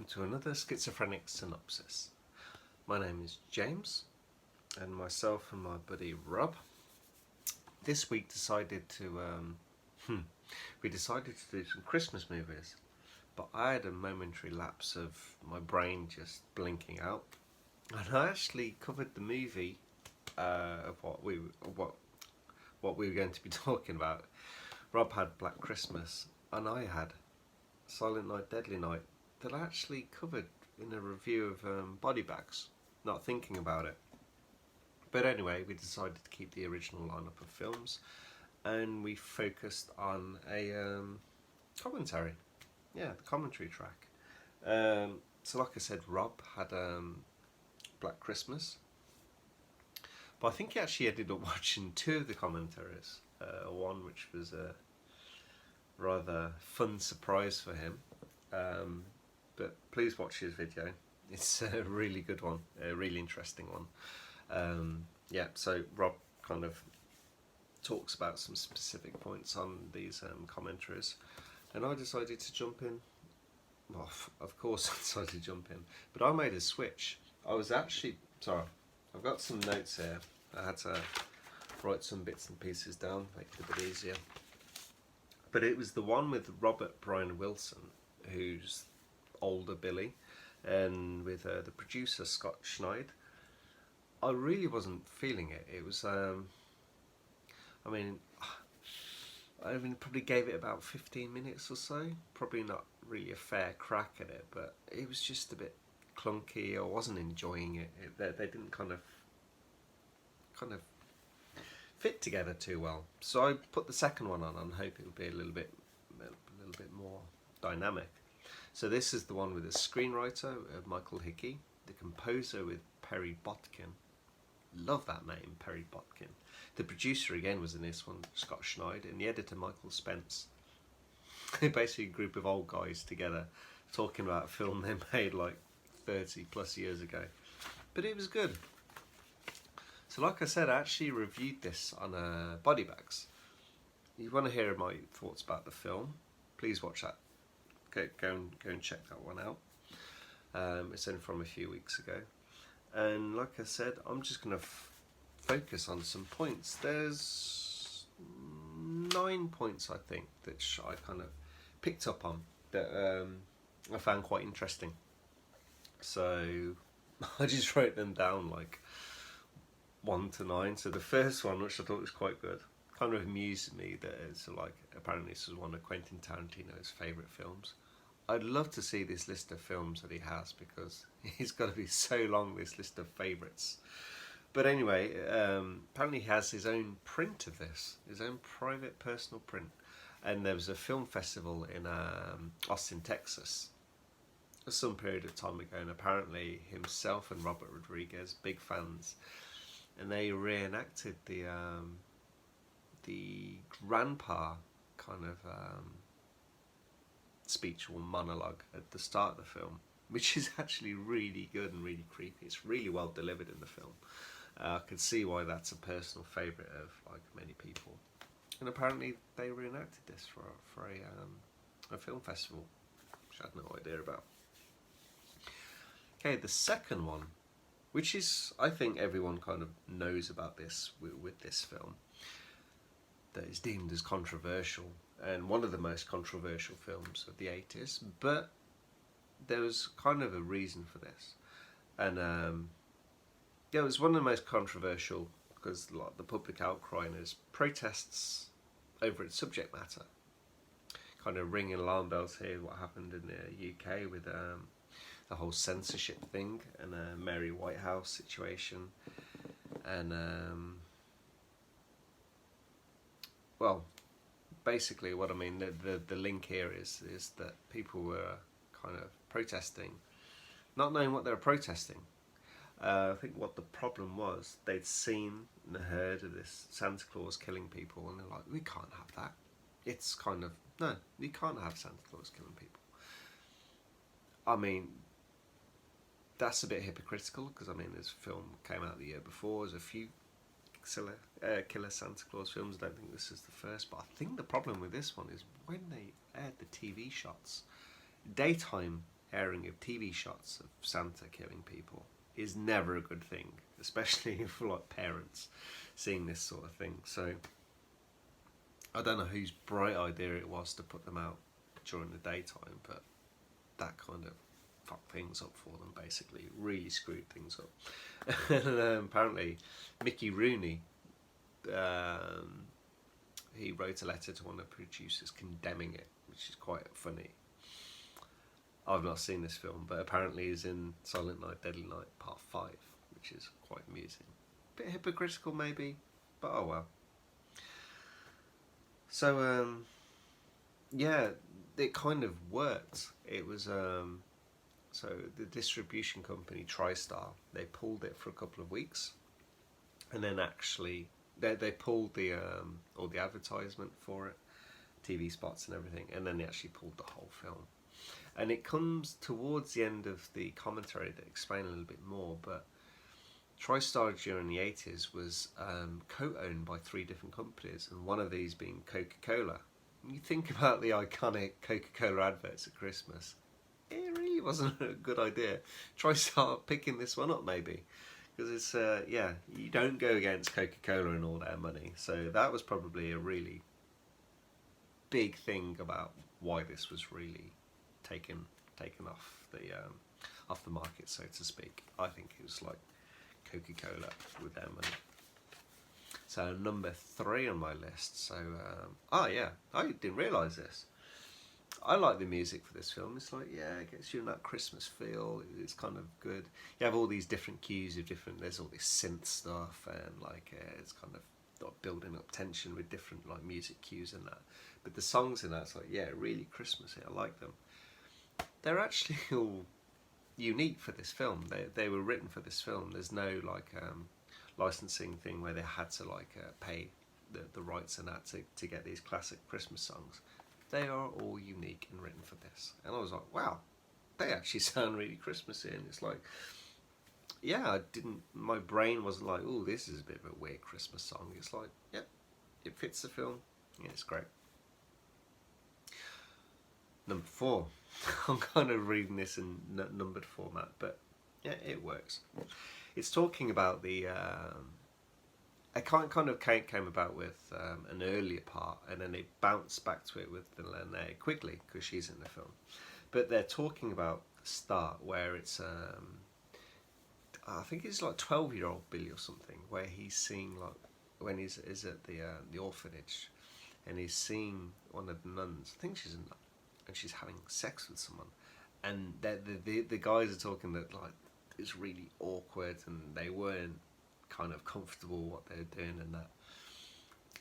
welcome to another schizophrenic synopsis. My name is James, and myself and my buddy Rob this week decided to we decided to do some Christmas movies, but I had a momentary lapse of my brain just blinking out, and I actually covered the movie of what we were going to be talking about. Rob had Black Christmas, and I had Silent Night, Deadly Night, that I actually covered in a review of Body Bags, not thinking about it. But anyway, we decided to keep the original lineup of films, and we focused on a commentary. Yeah, the commentary track. So like I said, Rob had Black Christmas, but I think he actually ended up watching two of the commentaries. One which was a rather fun surprise for him. But please watch his video. It's a really good one, a really interesting one. Yeah, so Rob kind of talks about some specific points on these commentaries, and I decided to jump in. Well, of course I decided to jump in, but I made a switch. I was actually, sorry, I've got some notes here. I had to write some bits and pieces down, make it a bit easier. But it was the one with Robert Brian Wilson, who's older Billy, and with the producer Scott Schneid. I really wasn't feeling it. It was, I mean, probably gave it about 15 minutes or so. Probably not really a fair crack at it, but it was just a bit clunky. I wasn't enjoying it. They didn't kind of fit together too well. So I put the second one on and hope it would be a little bit more dynamic. So this is the one with the screenwriter Michael Hickey, the composer with Perry Botkin. Love that name, Perry Botkin. The producer again was in this one, Scott Schneid, and the editor Michael Spence. Basically a group of old guys together talking about a film they made like 30 plus years ago. But it was good. So like I said, I actually reviewed this on Body Bags. If you want to hear my thoughts about the film, please watch that. Go and check that one out. It's only from a few weeks ago. And like I said, I'm just going to focus on some points. There's 9 points, I think, that I kind of picked up on that I found quite interesting. So I just wrote them down like 1 to 9. So the first one, which I thought was quite good, kind of amused me that it's like, apparently this was one of Quentin Tarantino's favourite films. I'd love to see this list of films that he has, because he's got to be so long, this list of favourites. But anyway, apparently he has his own print of this, his own private personal print. And there was a film festival in Austin, Texas, some period of time ago, and apparently himself and Robert Rodriguez, big fans, and they reenacted the grandpa kind of speech or monologue at the start of the film, which is actually really good and really creepy. It's really well delivered in the film. I can see why that's a personal favourite of like many people. And apparently they reenacted this for a film festival, which I had no idea about. Okay, the second one, which is, I think everyone kind of knows about this with this film, that is deemed as controversial, and one of the most controversial films of the 80s, but there was kind of a reason for this. And yeah, it was one of the most controversial because like, the public outcry and there's protests over its subject matter. Kind of ringing alarm bells here, what happened in the UK with the whole censorship thing and Mary Whitehouse situation. And well, basically what I mean, the link here is that people were kind of protesting, not knowing what they were protesting. I think what the problem was, they'd seen and heard of this Santa Claus killing people, and they're like, we can't have that. It's kind of, no, we can't have Santa Claus killing people. I mean, that's a bit hypocritical, because I mean, this film came out the year before, there's a few killer Santa Claus films. I don't think this is the first, but I think the problem with this one is when they aired the TV shots, daytime airing of TV shots of Santa killing people is never a good thing, especially for like parents seeing this sort of thing. So I don't know whose bright idea it was to put them out during the daytime, but that kind of fucked things up for them, basically. It really screwed things up. And apparently Mickey Rooney, he wrote a letter to one of the producers condemning it, which is quite funny. I've not seen this film, but apparently he's in Silent Night, Deadly Night Part 5, which is quite amusing. Bit hypocritical maybe, but oh well. So, yeah, it kind of worked. It was, so the distribution company, TriStar, they pulled it for a couple of weeks. And then actually, they pulled the all the advertisement for it, TV spots and everything, and then they actually pulled the whole film. And it comes towards the end of the commentary that explain a little bit more, but TriStar during the 80s was co-owned by 3 different companies, and one of these being Coca-Cola. When you think about the iconic Coca-Cola adverts at Christmas, it really wasn't a good idea. TriStar picking this one up maybe, because it's, yeah, you don't go against Coca-Cola and all their money, so that was probably a really big thing about why this was really taken off the market, so to speak. I think it was like Coca-Cola with their money. So number 3 on my list. So oh yeah, I didn't realise this. I like the music for this film. It's like, yeah, it gets you in that Christmas feel. It's kind of good. You have all these different cues of different. There's all this synth stuff, and like it's kind of building up tension with different like music cues and that. But the songs in that's like, yeah, really Christmassy. I like them. They're actually all unique for this film. They were written for this film. There's no like licensing thing where they had to like pay the rights and that to get these classic Christmas songs. They are all unique and written for this. And I was like, wow, they actually sound really Christmassy. And it's like, yeah, my brain wasn't like, oh, this is a bit of a weird Christmas song. It's like, yeah, it fits the film. Yeah, it's great. Number 4. I'm kind of reading this in numbered format, but yeah, it works. It's talking about the... it kind of came about with an earlier part, and then they bounced back to it with the Linnea Quigley, because she's in the film. But they're talking about the start, where it's... I think it's like 12-year-old Billy or something, where he's seeing, like, when he's at the orphanage, and he's seeing one of the nuns. I think she's a nun, and she's having sex with someone, and the guys are talking that like it's really awkward, and they weren't kind of comfortable what they were doing, and that.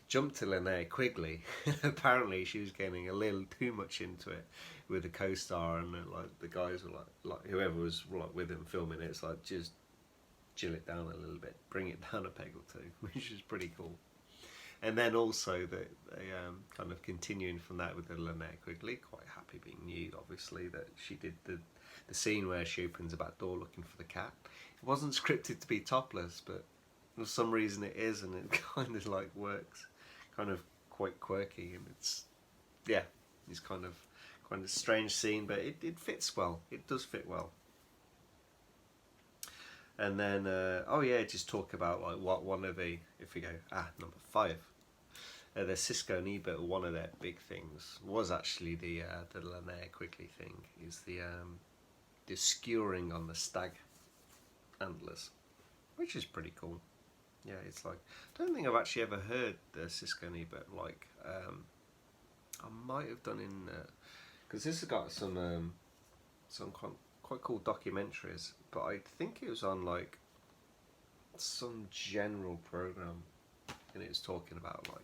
Jump to Linnea Quigley. Apparently she was getting a little too much into it with the co-star, and like the guys were like whoever was like with him filming it, it's like, just chill it down a little bit, bring it down a peg or two, which is pretty cool. And then also they kind of continuing from that with the Linnea Quigley, quite happy being nude, obviously, that she did the scene where she opens the back door looking for the cat. It wasn't scripted to be topless, but for some reason it is, and it kind of like works, kind of quite quirky, and it's kind of strange scene, but it fits well. It does fit well. And then just talk about like what one of the, if we go number 5. The Cisco and Ebert, one of their big things was actually the Linnea Quigley thing, is the skewering on the stag antlers, which is pretty cool. Yeah, it's like, I don't think I've actually ever heard the Cisco and Ebert, like, I might have done in, because this has got some quite cool documentaries, but I think it was on like some general program, and it was talking about like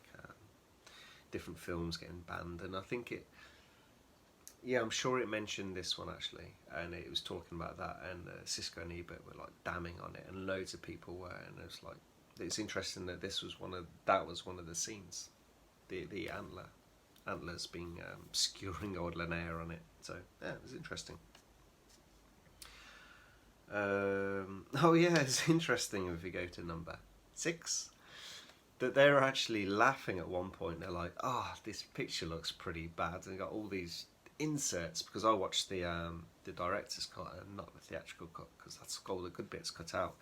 different films getting banned, and I think I'm sure it mentioned this one actually, and it was talking about that, and Cisco and Ebert were like damning on it, and loads of people were, and it was like, it's interesting that that was one of the scenes, the antlers being skewering old Linnea on it. So yeah, it was interesting. It's interesting if we go to number 6, that they're actually laughing at one point. They're like, this picture looks pretty bad, and got all these inserts, because I watched the director's cut and not the theatrical cut, because that's all the good bits cut out.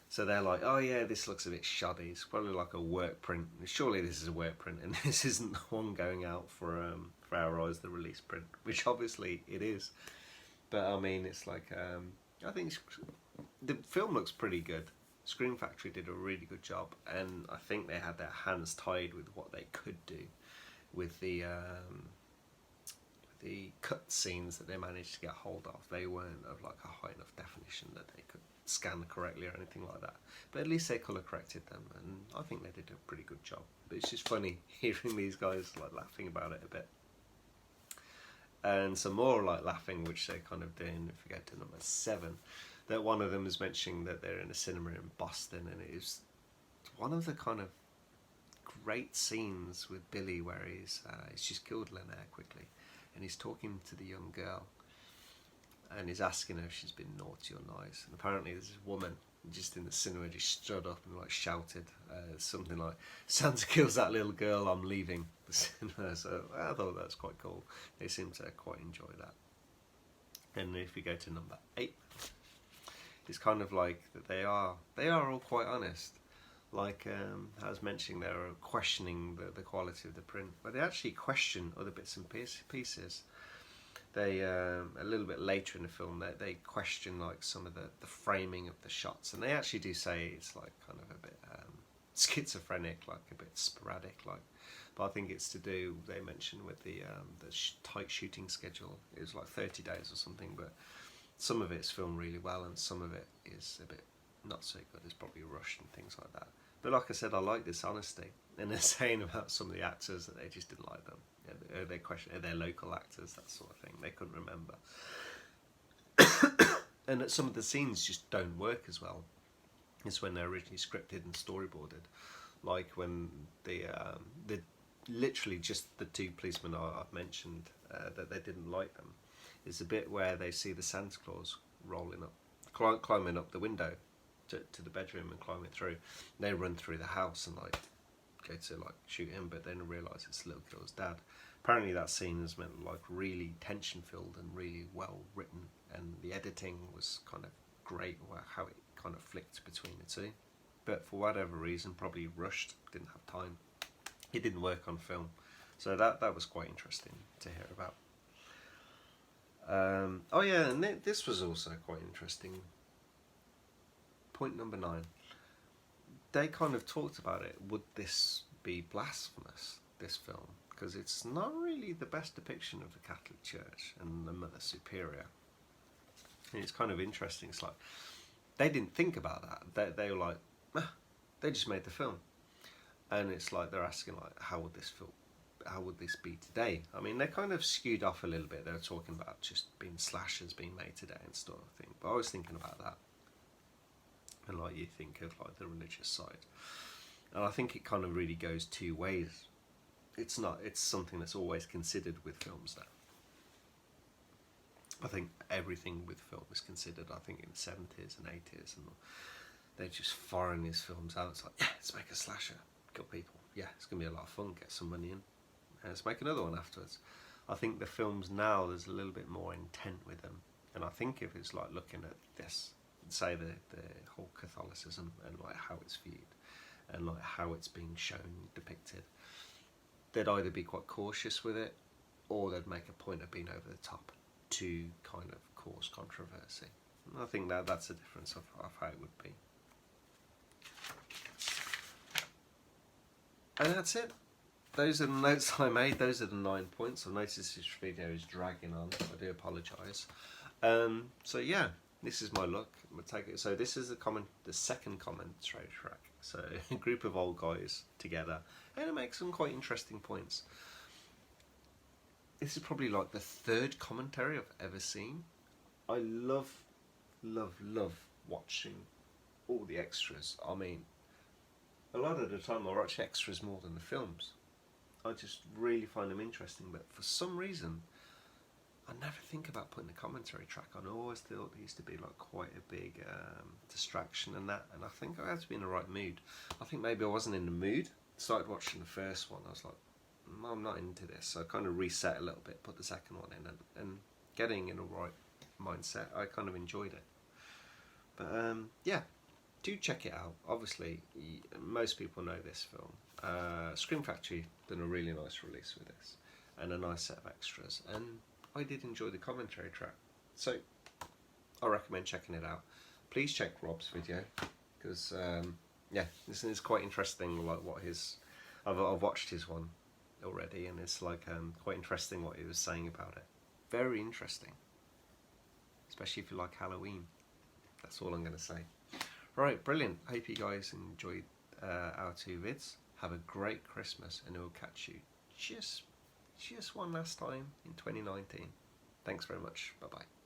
So they're like, oh yeah, this looks a bit shoddy. It's probably like a work print. Surely this is a work print, and this isn't the one going out for Our Eyes, the release print, which obviously it is. But I mean, it's like I think the film looks pretty good. Screen Factory did a really good job, and I think they had their hands tied with what they could do with the cut scenes that they managed to get hold of. They weren't of like a high enough definition that they could scan correctly or anything like that, but at least they colour corrected them, and I think they did a pretty good job. But it's just funny hearing these guys like laughing about it a bit, and some more like laughing which they're kind of doing if we go to number 7, that one of them is mentioning that they're in a cinema in Boston, and it is one of the kind of great scenes with Billy where he's just killed Linaire quickly, and he's talking to the young girl, and he's asking her if she's been naughty or nice. And apparently there's this woman just in the cinema just stood up and like shouted something like, "Santa kills that little girl, I'm leaving the cinema." So I thought that's quite cool. They seem to quite enjoy that. And if we go to number 8, it's kind of like that they are all quite honest. Like I was mentioning, they're questioning the quality of the print, but they actually question other bits and pieces. They a little bit later in the film they question like some of the framing of the shots, and they actually do say it's like kind of a bit schizophrenic, like a bit sporadic, like. But I think it's to do, they mentioned, with the tight shooting schedule. It was like 30 days or something, but some of it's filmed really well and some of it is a bit not so good. It's probably rushed and things like that. But like I said, I like this honesty. And they're saying about some of the actors that they just didn't like them. Yeah, they question, are they local actors, that sort of thing. They couldn't remember. And that some of the scenes just don't work as well as when they're originally scripted and storyboarded. Like when the literally just the 2 policemen I've mentioned that they didn't like them. Is the bit where they see the Santa Claus rolling up, climbing up the window to the bedroom and climbing through. They run through the house and like go to like shoot him, but then realise it's the little girl's dad. Apparently that scene is meant like really tension filled and really well written, and the editing was kind of great, how it kind of flicked between the two. But for whatever reason, probably rushed, didn't have time. It didn't work on film, so that was quite interesting to hear about. Oh yeah, and this was also quite interesting. Point number 9. They kind of talked about it. Would this be blasphemous, this film? Because it's not really the best depiction of the Catholic Church and the Mother Superior. And it's kind of interesting. It's like, they didn't think about that. They were like, they just made the film. And it's like, they're asking like, how would this feel? How would this be today? I mean, they kind of skewed off a little bit. They were talking about just being slashers being made today and sort of thing. But I was thinking about that. And like you think of like the religious side. And I think it kind of really goes 2 ways. It's something that's always considered with films now. I think everything with film is considered. I think in the 70s and 80s, and they just foreign these films out. It's like, yeah, let's make a slasher, kill people. Yeah, it's going to be a lot of fun, get some money in. And let's make another one afterwards. I think the films now, there's a little bit more intent with them. And I think if it's like looking at this, say the whole Catholicism and like how it's viewed and like how it's being shown, depicted, they'd either be quite cautious with it or they'd make a point of being over the top to kind of cause controversy. And I think that's a difference of how it would be. And that's it. Those are the notes I made. Those are the 9 points. I've noticed this video is dragging on. I do apologise. So yeah, this is my look. I'm gonna take it. So this is the second commentary track. So a group of old guys together, and it makes some quite interesting points. This is probably like the 3rd commentary I've ever seen. I love watching all the extras. I mean, a lot of the time I watch extras more than the films. I just really find them interesting, but for some reason I never think about putting a commentary track on. I always thought it used to be like quite a big distraction and that, and I think I had to be in the right mood. I think maybe I wasn't in the mood. Started watching the first one, I was like, I'm not into this. So I kind of reset a little bit, put the second one in, and getting in the right mindset, I kind of enjoyed it. But yeah, do check it out. Obviously, most people know this film. Scream Factory done a really nice release with this, and a nice set of extras, and I did enjoy the commentary track. So I recommend checking it out. Please check Rob's video, because yeah, this is quite interesting. Like what his, I've watched his one already, and it's like quite interesting what he was saying about it. Very interesting, especially if you like Halloween. That's all I'm going to say. Right, brilliant. Hope you guys enjoyed our 2 vids. Have a great Christmas, and we'll catch you just one last time in 2019. Thanks very much. Bye bye.